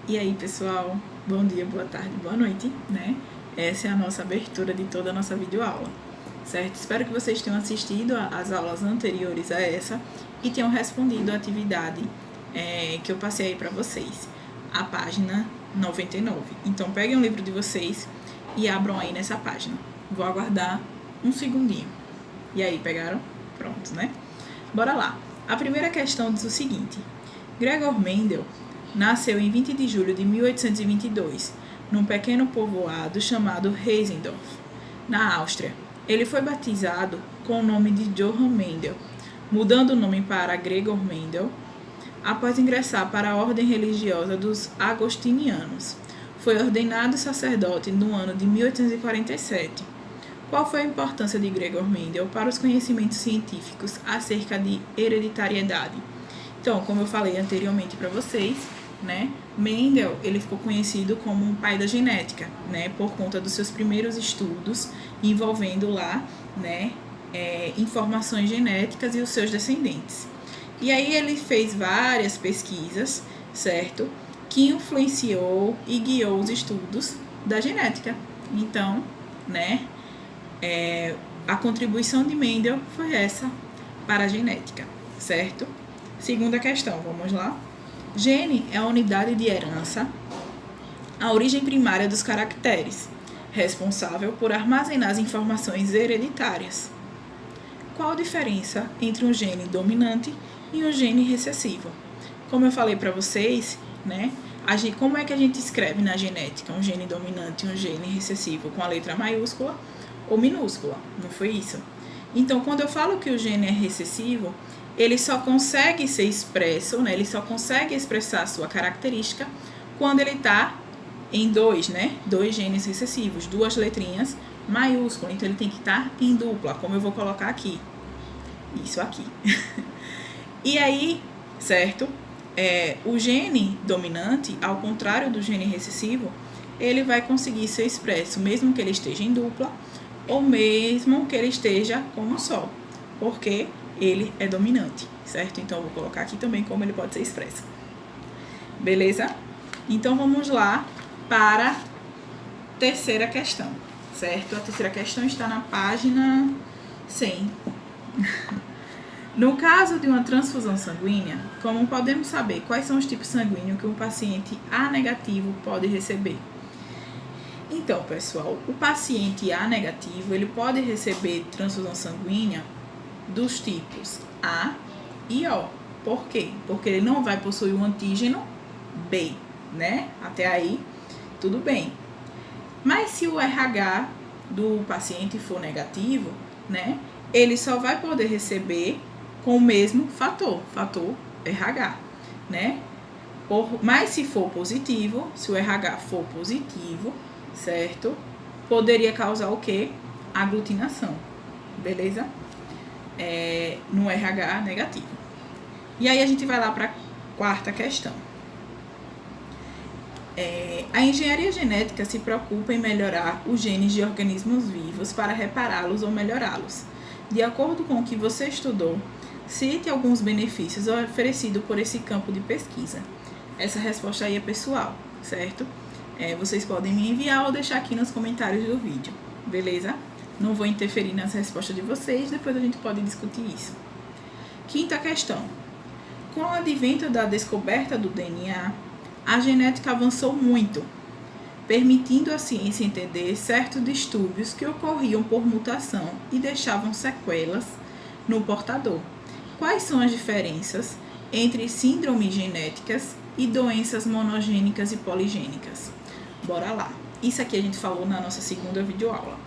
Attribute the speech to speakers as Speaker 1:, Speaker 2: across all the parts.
Speaker 1: E aí, pessoal, bom dia, boa tarde, boa noite, né? Essa é a nossa abertura de toda a nossa videoaula, certo? Espero que vocês tenham assistido às aulas anteriores a essa e tenham respondido a atividade que eu passei aí para vocês, a página 99. Então, peguem o livro de vocês e abram aí nessa página. Vou aguardar um segundinho. E aí, pegaram? Pronto, né? Bora lá. A primeira questão diz o seguinte: Gregor Mendel nasceu em 20 de julho de 1822, num pequeno povoado chamado Heisendorf, na Áustria. Ele foi batizado com o nome de Johann Mendel, mudando o nome para Gregor Mendel, após ingressar para a ordem religiosa dos agostinianos. Foi ordenado sacerdote no ano de 1847. Qual foi a importância de Gregor Mendel para os conhecimentos científicos acerca de hereditariedade? Então, como eu falei anteriormente para vocês, né, Mendel ele ficou conhecido como um pai da genética, né, por conta dos seus primeiros estudos envolvendo lá, né, informações genéticas e os seus descendentes. E aí ele fez várias pesquisas, certo, que influenciou e guiou os estudos da genética. Então, né, a contribuição de Mendel foi essa para a genética, certo? Segunda questão, vamos lá. Gene é a unidade de herança, a origem primária dos caracteres, responsável por armazenar as informações hereditárias. Qual a diferença entre um gene dominante e um gene recessivo? Como eu falei para vocês, né? Como é que a gente escreve na genética um gene dominante e um gene recessivo? Com a letra maiúscula ou minúscula, não foi isso? Então, quando eu falo que o gene é recessivo, ele só consegue ser expresso, né? Ele só consegue expressar a sua característica quando ele está em dois, né? Dois genes recessivos, duas letrinhas maiúsculas. Então, ele tem que estar em dupla, como eu vou colocar aqui. Isso aqui. E aí, certo? O gene dominante, ao contrário do gene recessivo, ele vai conseguir ser expresso, mesmo que ele esteja em dupla, ou mesmo que ele esteja como só, porque ele é dominante, certo? Então, eu vou colocar aqui também como ele pode ser expresso. Beleza? Então, vamos lá para a terceira questão, certo? A terceira questão está na página 100. No caso de uma transfusão sanguínea, como podemos saber quais são os tipos sanguíneos que um paciente A negativo pode receber? Então, pessoal, o paciente A negativo, ele pode receber transfusão sanguínea dos tipos A e O. Por quê? Porque ele não vai possuir um antígeno B, né? Até aí, tudo bem. Mas se o RH do paciente for negativo, né? Ele só vai poder receber com o mesmo fator RH, né? Mas se for positivo, se o RH for positivo, certo? Poderia causar o quê? Aglutinação, beleza? No RH negativo. E aí a gente vai lá para a quarta questão. A engenharia genética se preocupa em melhorar os genes de organismos vivos para repará-los ou melhorá-los. De acordo com o que você estudou, cite alguns benefícios oferecidos por esse campo de pesquisa. Essa resposta aí é pessoal, certo? Vocês podem me enviar ou deixar aqui nos comentários do vídeo, beleza? Não vou interferir nas respostas de vocês, depois a gente pode discutir isso. Quinta questão. Com o advento da descoberta do DNA, a genética avançou muito, permitindo à ciência entender certos distúrbios que ocorriam por mutação e deixavam sequelas no portador. Quais são as diferenças entre síndromes genéticas e doenças monogênicas e poligênicas? Bora lá. Isso aqui a gente falou na nossa segunda videoaula.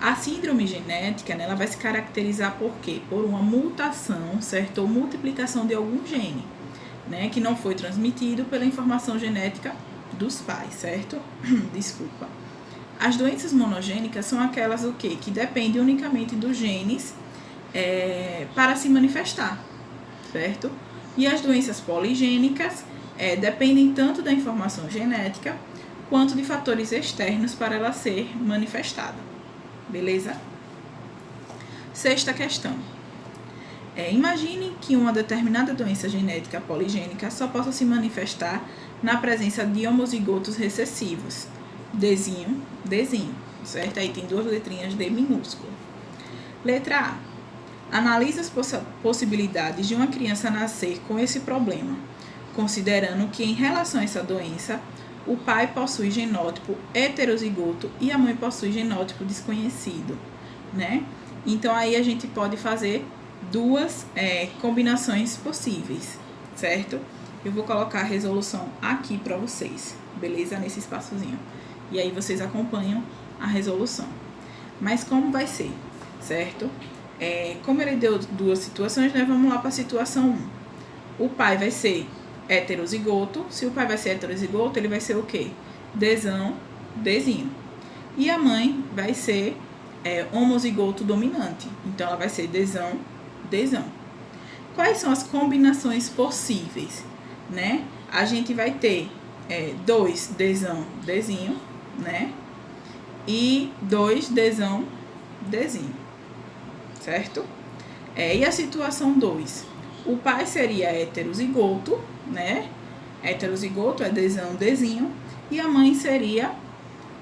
Speaker 1: A síndrome genética, né, ela vai se caracterizar por quê? Por uma mutação, certo? Ou multiplicação de algum gene, né, que não foi transmitido pela informação genética dos pais, certo? Desculpa. As doenças monogênicas são aquelas o quê? Que dependem unicamente dos genes para se manifestar, certo? E as doenças poligênicas dependem tanto da informação genética quanto de fatores externos para ela ser manifestada, beleza? Sexta questão. Imagine que uma determinada doença genética poligênica só possa se manifestar na presença de homozigotos recessivos. Dzinho, Dzinho, certo? Aí tem duas letrinhas D minúsculo. Letra A. Analise as possibilidades de uma criança nascer com esse problema, considerando que, em relação a essa doença, o pai possui genótipo heterozigoto e a mãe possui genótipo desconhecido, né? Então, aí a gente pode fazer duas combinações possíveis, certo? Eu vou colocar a resolução aqui para vocês, beleza? Nesse espaçozinho. E aí vocês acompanham a resolução. Mas como vai ser, certo? Como ele deu duas situações, né? Vamos lá para a situação 1. O pai vai ser heterozigoto. Se o pai vai ser heterozigoto, ele vai ser o quê? Dzão, Dzinho. E a mãe vai ser homozigoto dominante. Então, ela vai ser Dzão, Dzão. Quais são as combinações possíveis, né? A gente vai ter 2 Dzão, Dzinho, né? E 2 Dzão, Dzinho, certo? E a situação 2? O pai seria heterozigoto, né? Heterozigoto é Dzão, Dzinho. E a mãe seria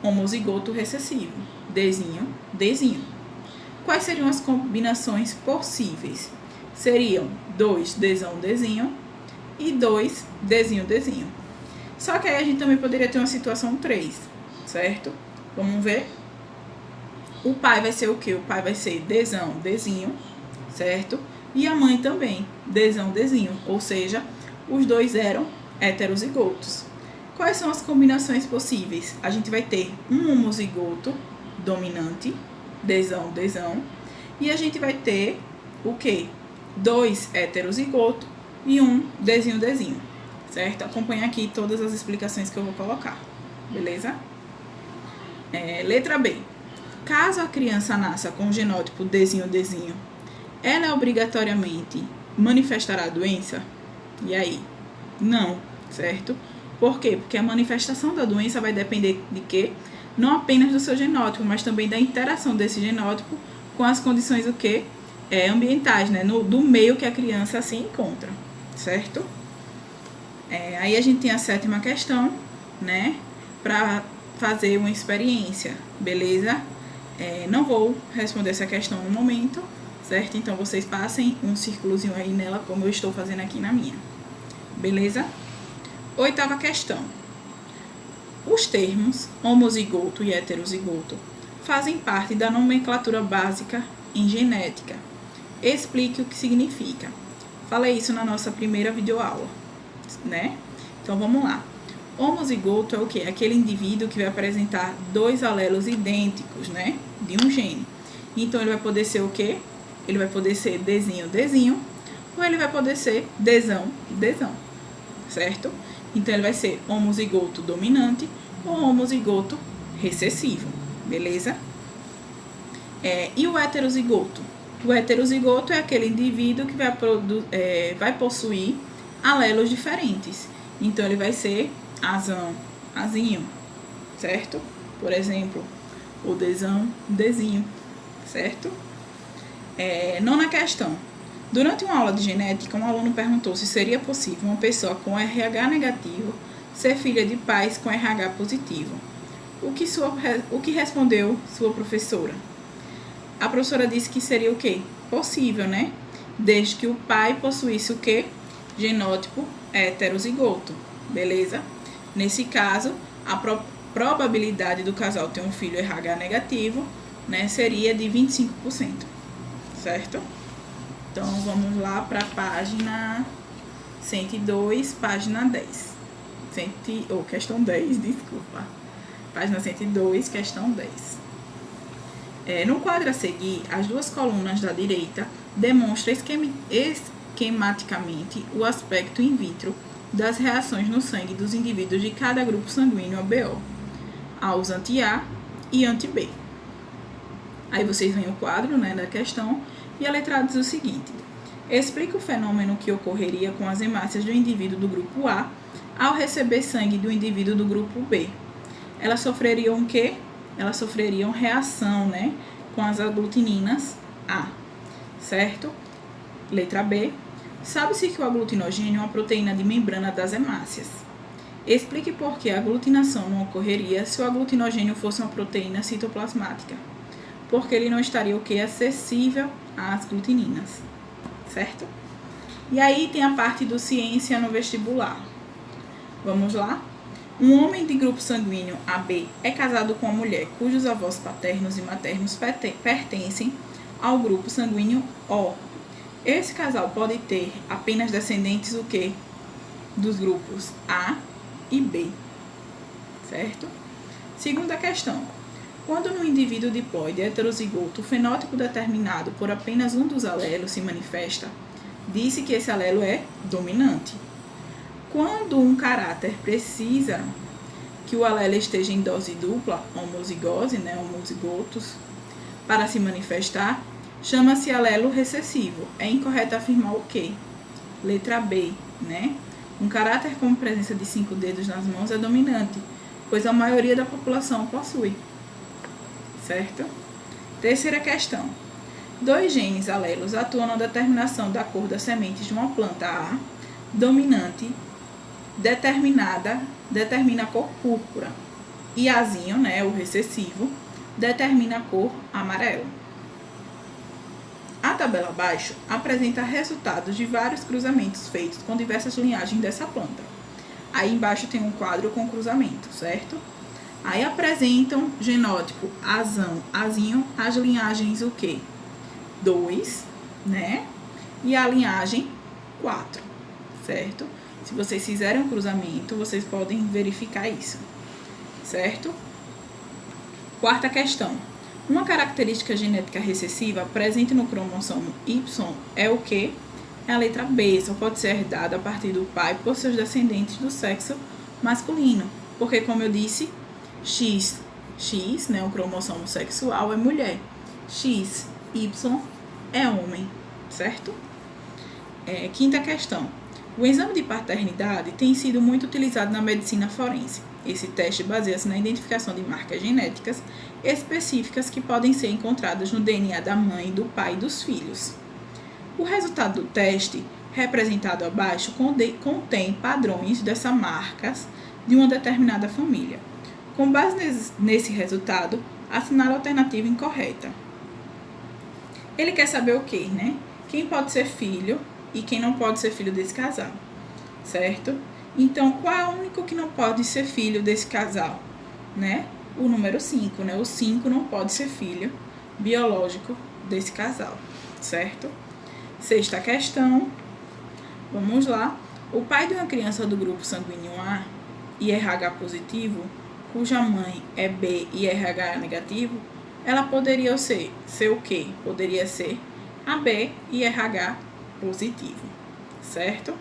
Speaker 1: homozigoto recessivo, Dzinho, Dzinho. Quais seriam as combinações possíveis? Seriam 2 Dzão, Dzinho e 2 Dzinho, Dzinho. Só que aí a gente também poderia ter uma situação 3, certo? Vamos ver. O pai vai ser o quê? O pai vai ser Dzão, Dzinho, certo? E a mãe também, Dzão, Dzinho. Ou seja, os dois eram heterozigotos. Quais são as combinações possíveis? A gente vai ter um homozigoto dominante, Dzão, Dzão. E a gente vai ter o quê? 2 heterozigotos e um Dzinho, Dzinho. Certo? Acompanha aqui todas as explicações que eu vou colocar. Beleza? Letra B. Caso a criança nasça com o genótipo Dzinho, Dzinho, ela obrigatoriamente manifestará a doença? E aí? Não, certo? Por quê? Porque a manifestação da doença vai depender de quê? Não apenas do seu genótipo, mas também da interação desse genótipo com as condições o quê? Ambientais, né? Do meio que a criança se encontra, certo? Aí a gente tem a 7ª questão, né? Para fazer uma experiência, beleza? Não vou responder essa questão no momento, certo? Então, vocês passem um círculozinho aí nela, como eu estou fazendo aqui na minha. Beleza? 8ª questão. Os termos homozigoto e heterozigoto fazem parte da nomenclatura básica em genética. Explique o que significa. Falei isso na nossa primeira videoaula, né? Então, vamos lá. Homozigoto é o quê? Aquele indivíduo que vai apresentar 2 alelos idênticos, né? De um gene. Então, ele vai poder ser o quê? Ele vai poder ser Dzinho, Dzinho, ou ele vai poder ser Dzão, Dzão, certo? Então, ele vai ser homozigoto dominante ou homozigoto recessivo, beleza? E o heterozigoto? O heterozigoto é aquele indivíduo que vai possuir alelos diferentes. Então, ele vai ser Azão, Azinho, certo? Por exemplo, o Dzão, Dzinho, certo? 9ª questão. Durante uma aula de genética, um aluno perguntou se seria possível uma pessoa com RH negativo ser filha de pais com RH positivo. O que respondeu sua professora? A professora disse que seria o quê? Possível, né? Desde que o pai possuísse o quê? Genótipo heterozigoto, beleza? Nesse caso, a probabilidade do casal ter um filho RH negativo, né, seria de 25%, certo? Então, vamos lá para a página 102, página 10. Questão 10, desculpa. Página 102, questão 10. No quadro a seguir, as duas colunas da direita demonstram esquematicamente o aspecto in vitro das reações no sangue dos indivíduos de cada grupo sanguíneo ABO, aos anti-A e anti-B. Aí vocês veem o quadro, né, da questão, e a letra A diz o seguinte: explica o fenômeno que ocorreria com as hemácias do indivíduo do grupo A ao receber sangue do indivíduo do grupo B. Elas sofreriam o quê? Elas sofreriam reação, né, com as aglutininas A, certo? Letra B. Sabe-se que o aglutinogênio é uma proteína de membrana das hemácias. Explique por que a aglutinação não ocorreria se o aglutinogênio fosse uma proteína citoplasmática. Porque ele não estaria o que? Acessível às glutininas, certo? E aí tem a parte do ciência no vestibular. Vamos lá? Um homem de grupo sanguíneo AB é casado com uma mulher cujos avós paternos e maternos pertencem ao grupo sanguíneo O. Esse casal pode ter apenas descendentes o quê? Dos grupos A e B, certo? Segunda questão. Quando no indivíduo diploide heterozigoto o fenótipo determinado por apenas um dos alelos se manifesta, disse que esse alelo é dominante. Quando um caráter precisa que o alelo esteja em dose dupla, homozigose, homozigotos, para se manifestar, chama-se alelo recessivo. É incorreto afirmar o quê? Letra B, Um caráter com presença de 5 dedos nas mãos é dominante, pois a maioria da população possui. Certo? Terceira questão. 2 genes alelos atuam na determinação da cor das sementes de uma planta A dominante determina a cor púrpura. E Azinho, o recessivo, determina a cor amarela. A tabela abaixo apresenta resultados de vários cruzamentos feitos com diversas linhagens dessa planta. Aí embaixo tem um quadro com cruzamento, certo? Aí apresentam genótipo Azinho, as linhagens o quê? 2, E a linhagem 4, certo? Se vocês fizerem um cruzamento, vocês podem verificar isso, certo? Quarta questão. Uma característica genética recessiva presente no cromossomo Y é o quê? É a letra B, só pode ser herdada a partir do pai por seus descendentes do sexo masculino. Porque, como eu disse, X, o cromossomo sexual é mulher. X, Y é homem, certo? Quinta questão. O exame de paternidade tem sido muito utilizado na medicina forense. Esse teste baseia-se na identificação de marcas genéticas específicas que podem ser encontradas no DNA da mãe, do pai e dos filhos. O resultado do teste, representado abaixo, contém padrões dessas marcas de uma determinada família. Com base nesse resultado, assinale a alternativa incorreta. Ele quer saber o quê, Quem pode ser filho e quem não pode ser filho desse casal, certo? Então, qual é o único que não pode ser filho desse casal, O número 5, O 5 não pode ser filho biológico desse casal, certo? Sexta questão, vamos lá. O pai de uma criança do grupo sanguíneo A e RH positivo, cuja mãe é B e RH negativo, ela poderia ser o quê? Poderia ser AB e RH positivo, certo?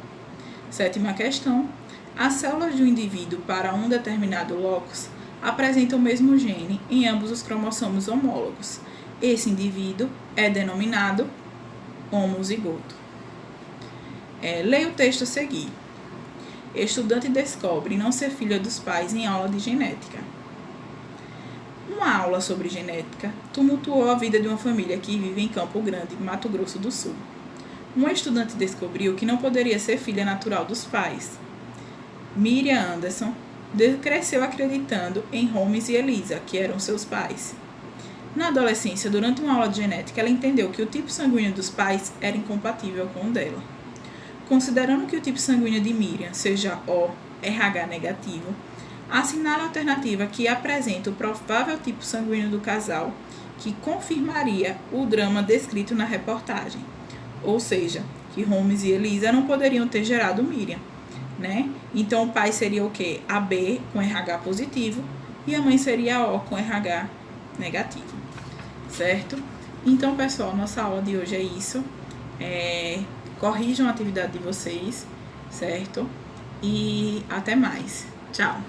Speaker 1: Sétima questão. As células de um indivíduo para um determinado locus apresentam o mesmo gene em ambos os cromossomos homólogos. Esse indivíduo é denominado homozigoto. Leia o texto a seguir. Estudante descobre não ser filha dos pais em aula de genética. Uma aula sobre genética tumultuou a vida de uma família que vive em Campo Grande, Mato Grosso do Sul. Uma estudante descobriu que não poderia ser filha natural dos pais. Miriam Anderson cresceu acreditando em Holmes e Elisa, que eram seus pais. Na adolescência, durante uma aula de genética, ela entendeu que o tipo sanguíneo dos pais era incompatível com o dela. Considerando que o tipo sanguíneo de Miriam seja O, RH negativo, assinale a alternativa que apresenta o provável tipo sanguíneo do casal, que confirmaria o drama descrito na reportagem. Ou seja, que Holmes e Elisa não poderiam ter gerado Miriam, Então, o pai seria o quê? AB com RH positivo e a mãe seria O com RH negativo, certo? Então, pessoal, nossa aula de hoje é isso. Corrijam a atividade de vocês, certo? E até mais. Tchau!